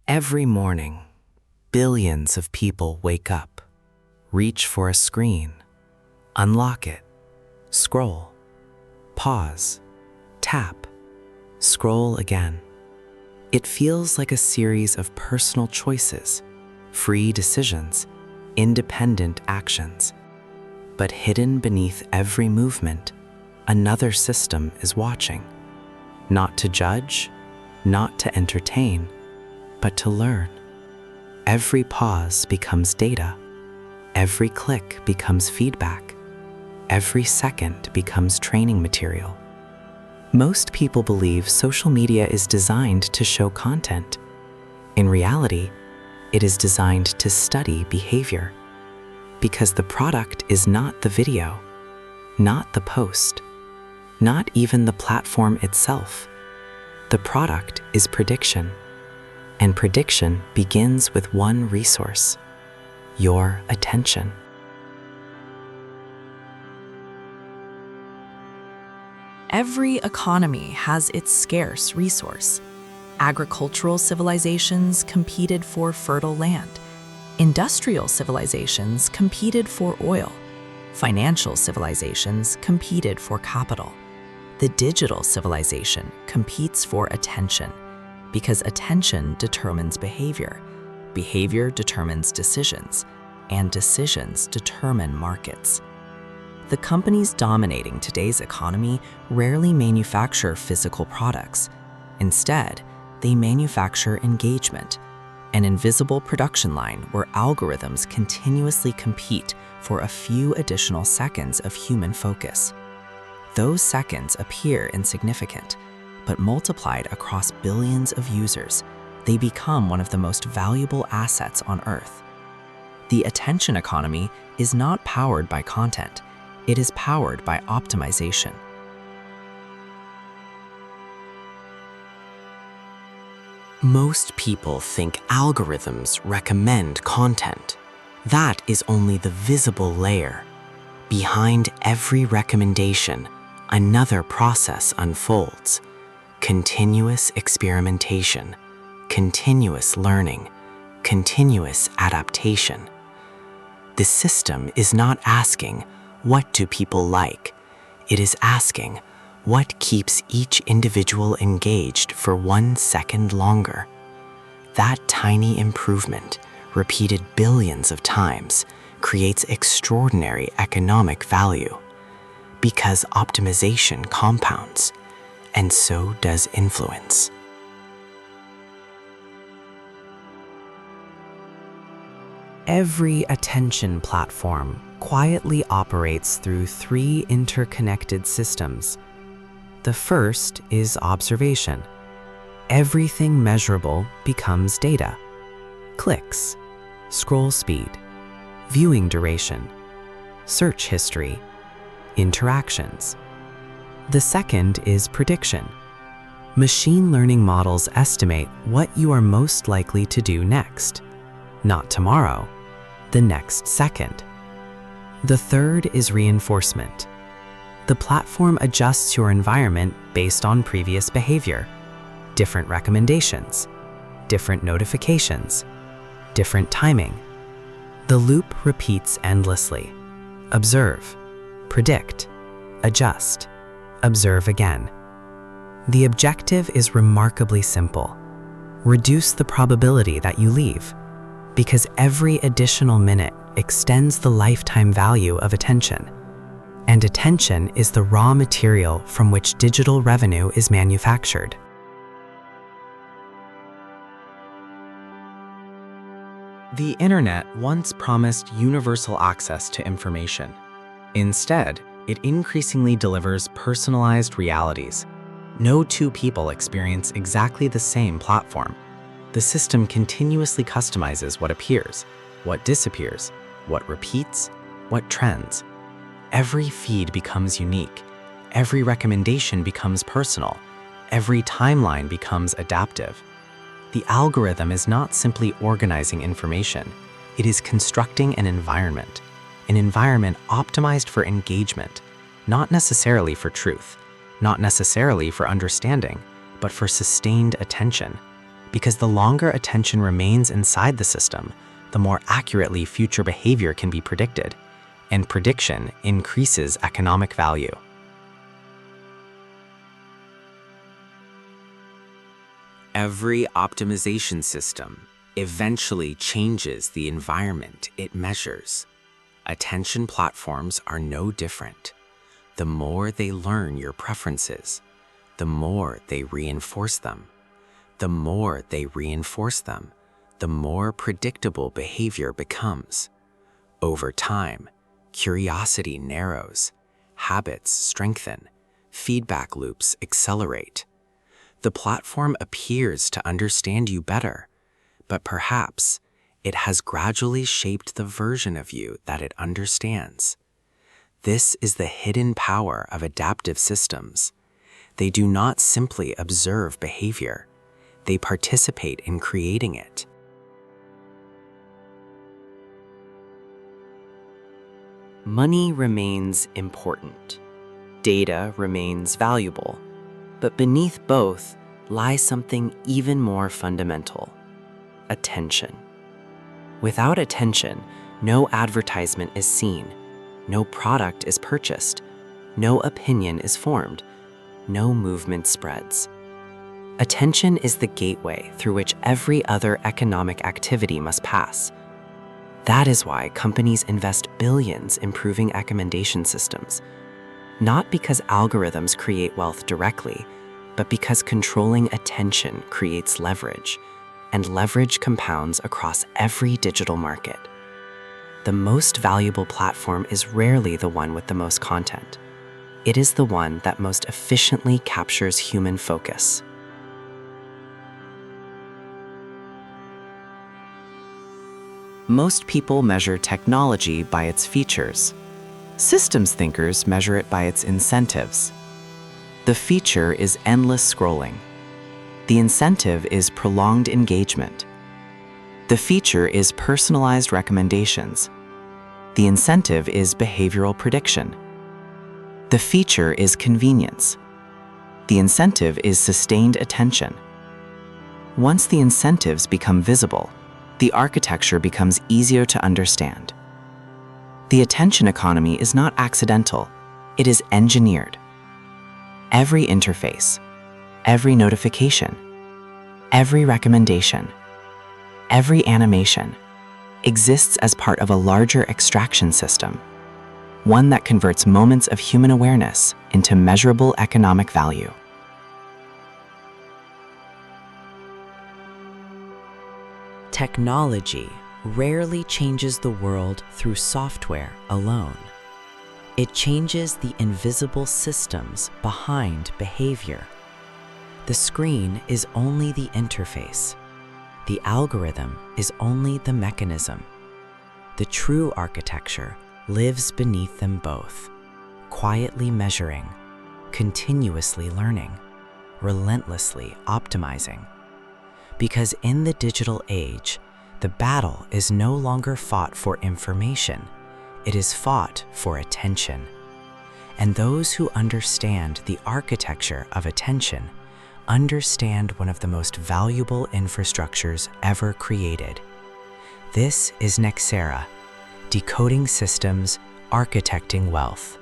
Every morning, billions of people wake up, reach for a screen, unlock it, scroll, pause, tap, scroll again. It feels like a series of personal choices, free decisions, independent actions. But hidden beneath every movement, another system is watching. Not to judge, not to entertain, but to learn. Every pause becomes data. Every click becomes feedback. Every second becomes training material. Most people believe social media is designed to show content. In reality, it is designed to study behavior. Because the product is not the video, not the post, not even the platform itself. The product is prediction. And prediction begins with one resource: your attention. Every economy has its scarce resource. Agricultural civilizations competed for fertile land. Industrial civilizations competed for oil. Financial civilizations competed for capital. The digital civilization competes for attention, because attention determines behavior, behavior determines decisions, and decisions determine markets. The companies dominating today's economy rarely manufacture physical products. Instead, they manufacture engagement, an invisible production line where algorithms continuously compete for a few additional seconds of human focus. Those seconds appear insignificant, but multiplied across billions of users, they become one of the most valuable assets on Earth. The attention economy is not powered by content, it is powered by optimization. Most people think algorithms recommend content. That is only the visible layer. Behind every recommendation, another process unfolds. Continuous experimentation, continuous learning, continuous adaptation. The system is not asking, what do people like? It is asking, what keeps each individual engaged for 1 second longer? That tiny improvement, repeated billions of times, creates extraordinary economic value. Because optimization compounds, and so does influence. Every attention platform quietly operates through 3 interconnected systems. The first is observation. Everything measurable becomes data. Clicks, scroll speed, viewing duration, search history, interactions. The second is prediction. Machine learning models estimate what you are most likely to do next. Not tomorrow, the next second. The third is reinforcement. The platform adjusts your environment based on previous behavior, different recommendations, different notifications, different timing. The loop repeats endlessly. Observe, predict, adjust, observe again. The objective is remarkably simple. Reduce the probability that you leave, because every additional minute extends the lifetime value of attention. And attention is the raw material from which digital revenue is manufactured. The internet once promised universal access to information. Instead, it increasingly delivers personalized realities. No 2 people experience exactly the same platform. The system continuously customizes what appears, what disappears, what repeats, what trends. Every feed becomes unique. Every recommendation becomes personal. Every timeline becomes adaptive. The algorithm is not simply organizing information. It is constructing an environment optimized for engagement, not necessarily for truth, not necessarily for understanding, but for sustained attention. because the longer attention remains inside the system, the more accurately future behavior can be predicted, and prediction increases economic value. Every optimization system eventually changes the environment it measures. Attention platforms are no different. The more they learn your preferences, the more they reinforce them. The more they reinforce them, the more predictable behavior becomes. Over time, curiosity narrows, habits strengthen, feedback loops accelerate. The platform appears to understand you better, but perhaps it has gradually shaped the version of you that it understands. This is the hidden power of adaptive systems. They do not simply observe behavior, they participate in creating it. Money remains important. Data remains valuable. But beneath both lies something even more fundamental: attention. Without attention, no advertisement is seen, no product is purchased, no opinion is formed, no movement spreads. Attention is the gateway through which every other economic activity must pass. That is why companies invest billions improving recommendation systems. Not because algorithms create wealth directly, but because controlling attention creates leverage, and leverage compounds across every digital market. The most valuable platform is rarely the one with the most content. It is the one that most efficiently captures human focus. Most people measure technology by its features. Systems thinkers measure it by its incentives. The feature is endless scrolling. The incentive is prolonged engagement. The feature is personalized recommendations. The incentive is behavioral prediction. The feature is convenience. The incentive is sustained attention. Once the incentives become visible, the architecture becomes easier to understand. The attention economy is not accidental, it is engineered. Every interface, every notification, every recommendation, every animation exists as part of a larger extraction system, one that converts moments of human awareness into measurable economic value. Technology rarely changes the world through software alone. It changes the invisible systems behind behavior. The screen is only the interface. The algorithm is only the mechanism. The true architecture lives beneath them both, quietly measuring, continuously learning, relentlessly optimizing. Because in the digital age, the battle is no longer fought for information, it is fought for attention. And those who understand the architecture of attention understand one of the most valuable infrastructures ever created. This is Nexera, decoding systems, architecting wealth.